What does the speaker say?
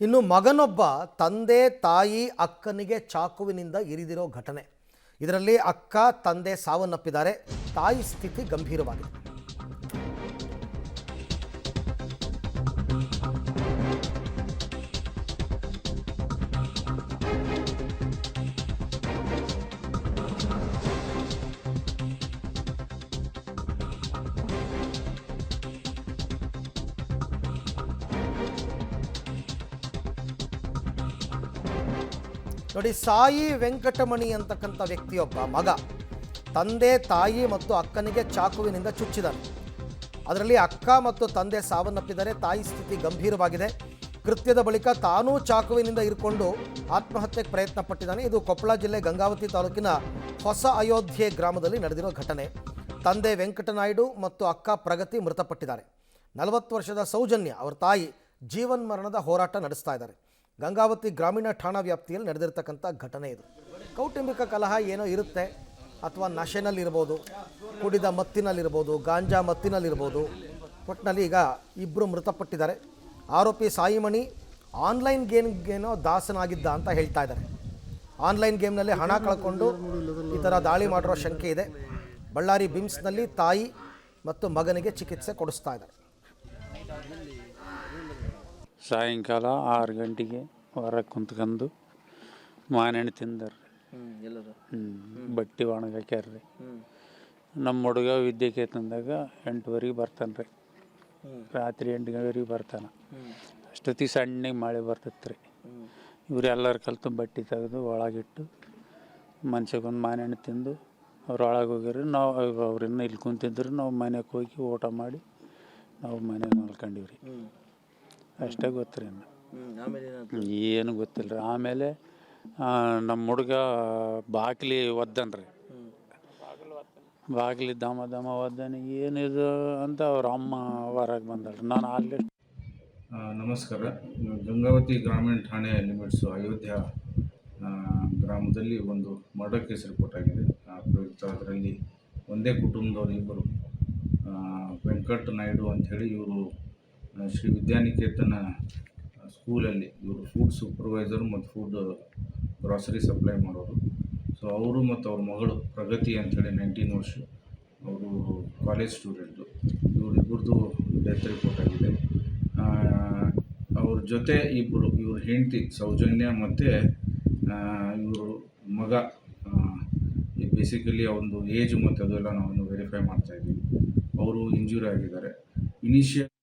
ಇನ್ನು ಮಗನೊಬ್ಬ ತಂದೆ ತಾಯಿ ಅಕ್ಕನಿಗೆ ಚಾಕುವಿನಿಂದ ಇರಿದಿರೋ ಘಟನೆ. ಇದರಲ್ಲಿ ಅಕ್ಕ ತಂದೆ ಸಾವನ್ನಪ್ಪಿದ್ದಾರೆ. ತಾಯಿ ಸ್ಥಿತಿ ಗಂಭೀರವಾಗಿದೆ. ನೋಡಿ, ಸಾಯಿ ವೆಂಕಟಮಣಿ ಅಂತಕ್ಕಂಥ ವ್ಯಕ್ತಿಯೊಬ್ಬ ಮಗ ತಂದೆ ತಾಯಿ ಮತ್ತು ಅಕ್ಕನಿಗೆ ಚಾಕುವಿನಿಂದ ಚುಚ್ಚಿದ್ದಾನೆ. ಅದರಲ್ಲಿ ಅಕ್ಕ ಮತ್ತು ತಂದೆ ಸಾವನ್ನಪ್ಪಿದ್ದಾರೆ. ತಾಯಿ ಸ್ಥಿತಿ ಗಂಭೀರವಾಗಿದೆ. ಕೃತ್ಯದ ಬಳಿಕ ತಾನೂ ಚಾಕುವಿನಿಂದ ಇರ್ಕೊಂಡು ಆತ್ಮಹತ್ಯೆಗೆ ಪ್ರಯತ್ನ ಪಟ್ಟಿದ್ದಾನೆ. ಇದು ಕೊಪ್ಪಳ ಜಿಲ್ಲೆ ಗಂಗಾವತಿ ತಾಲೂಕಿನ ಹೊಸ ಅಯೋಧ್ಯೆ ಗ್ರಾಮದಲ್ಲಿ ನಡೆದಿರೋ ಘಟನೆ. ತಂದೆ ವೆಂಕಟನಾಯ್ಡು ಮತ್ತು ಅಕ್ಕ ಪ್ರಗತಿ ಮೃತಪಟ್ಟಿದ್ದಾರೆ. 40 ವರ್ಷದ ಸೌಜನ್ಯ ಅವರ ತಾಯಿ ಜೀವನ್ಮರಣದ ಹೋರಾಟ ನಡೆಸ್ತಾ ಇದ್ದಾರೆ. ಗಂಗಾವತಿ ಗ್ರಾಮೀಣ ಠಾಣಾ ವ್ಯಾಪ್ತಿಯಲ್ಲಿ ನಡೆದಿರ್ತಕ್ಕಂಥ ಘಟನೆ ಇದು. ಕೌಟುಂಬಿಕ ಕಲಹ ಏನೋ ಇರುತ್ತೆ, ಅಥವಾ ನಶೆನಲ್ಲಿರ್ಬೋದು, ಕುಡಿದ ಮತ್ತಿನಲ್ಲಿರ್ಬೋದು, ಗಾಂಜಾ ಮತ್ತಿನಲ್ಲಿರ್ಬೋದು. ಒಟ್ಟಿನಲ್ಲಿ ಈಗ ಇಬ್ಬರು ಮೃತಪಟ್ಟಿದ್ದಾರೆ. ಆರೋಪಿ ಸಾಯಿಮಣಿ ಆನ್ಲೈನ್ ಗೇಮ್ಗೇನೋ ದಾಸನಾಗಿದ್ದ ಅಂತ ಹೇಳ್ತಾ ಇದ್ದಾರೆ. ಆನ್ಲೈನ್ ಗೇಮ್ನಲ್ಲಿ ಹಣ ಕಳ್ಕೊಂಡು ಈ ಥರ ದಾಳಿ ಮಾಡಿರೋ ಶಂಕೆ ಇದೆ. ಬಳ್ಳಾರಿ ಬಿಮ್ಸ್ನಲ್ಲಿ ತಾಯಿ ಮತ್ತು ಮಗನಿಗೆ ಚಿಕಿತ್ಸೆ ಕೊಡಿಸ್ತಾ ಇದ್ದಾರೆ. ಸಾಯಂಕಾಲ 6 ಗಂಟೆಗೆ ಹೊರಗೆ ಕುಂತ್ಕೊಂಡು ಮಾನೆಣ್ಣೆ ತಿಂದಾರ್ರಿ. ಬಟ್ಟೆ ಒಣಗಾಕ್ಯಾರ್ರಿ. ನಮ್ಮ ಹುಡುಗ ವಿದ್ಯಾಕೇತನದಾಗ 8 ಬರ್ತಾನೆ ರೀ. ರಾತ್ರಿ 8 ಬರ್ತಾನೆ. ಅಷ್ಟೊತ್ತಿಗೆ ಸಣ್ಣಗೆ ಮಳೆ ಬರ್ತೈತೆ ರೀ. ಇವ್ರು ಎಲ್ಲರ ಕಲ್ತು ಬಟ್ಟೆ ತೆಗೆದು ಒಳಗಿಟ್ಟು ಮನ್ಸಿಗೊಂದು ಮಾನೆಣ್ಣೆ ತಿಂದು ಅವ್ರು ಒಳಗೆ ಹೋಗ್ಯಾರ. ನಾವು ಅವ್ರನ್ನ ಇಲ್ಲಿ ಕುಂತಿದ್ರು. ನಾವು ಮನೆಗೆ ಹೋಗಿ ಊಟ ಮಾಡಿ ನಾವು ಮನೆಗೆ ಮಲ್ಕೊಂಡಿವ್ರಿ. ಅಷ್ಟೇ ಗೊತ್ತು ರೀ. ಏನು ಗೊತ್ತಿಲ್ಲ ರೀ. ಆಮೇಲೆ ನಮ್ಮ ಹುಡುಗ ಬಾಗಿಲಿ ಒದ್ದನ್ರಿ. ಬಾಗಿಲಿ ದಮ ಒದ್ದಾನೆ. ಏನಿದು ಅಂತ ಅವ್ರ ಅಮ್ಮ ಹೊರಗೆ ಬಂದಳ್ರಿ. ನಾನು ಅಲ್ಲಿ ನಮಸ್ಕಾರ. ಗಂಗಾವತಿ ಗ್ರಾಮೀಣ ಠಾಣೆ ಲಿಮಿಟ್ಸು ಅಯೋಧ್ಯ ಗ್ರಾಮದಲ್ಲಿ ಒಂದು ಮರ್ಡರ್ ಕೇಸ್ ರಿಪೋರ್ಟ್ ಆಗಿದೆ. ಅದರಲ್ಲಿ ಒಂದೇ ಕುಟುಂಬದವರು ಇಬ್ಬರು, ವೆಂಕಟ್ ನಾಯ್ಡು ಅಂಥೇಳಿ, ಇವರು ಶ್ರೀ ವಿದ್ಯಾನಿಕೇತನ ಸ್ಕೂಲಲ್ಲಿ ಇವರು ಫುಡ್ ಸೂಪರ್ವೈಸರು ಮತ್ತು ಫುಡ್ ಗ್ರಾಸರಿ ಸಪ್ಲೈ ಮಾಡೋರು. ಸೊ ಅವರು ಮತ್ತು ಅವ್ರ ಮಗಳು ಪ್ರಗತಿ ಅಂಥೇಳಿ 19 ವರ್ಷ, ಅವರು ಕಾಲೇಜ್ ಸ್ಟೂಡೆಂಟು. ಇವರಿಬ್ಬರದು ಡೆತ್ ರಿಪೋರ್ಟ್ ಆಗಿದೆ. ಅವ್ರ ಜೊತೆ ಇಬ್ಬರು, ಇವ್ರ ಹೆಂಡತಿ ಸೌಜನ್ಯ ಮತ್ತು ಇವರು ಮಗ, ಬೇಸಿಕಲಿ ಒಂದು ಏಜ್ ಮತ್ತು ಅದೆಲ್ಲ ನಾವು ವೆರಿಫೈ ಮಾಡ್ತಾಯಿದ್ದೀವಿ. ಅವರು ಇಂಜೂರಿ ಆಗಿದ್ದಾರೆ. ಇನಿಷಿಯಲ್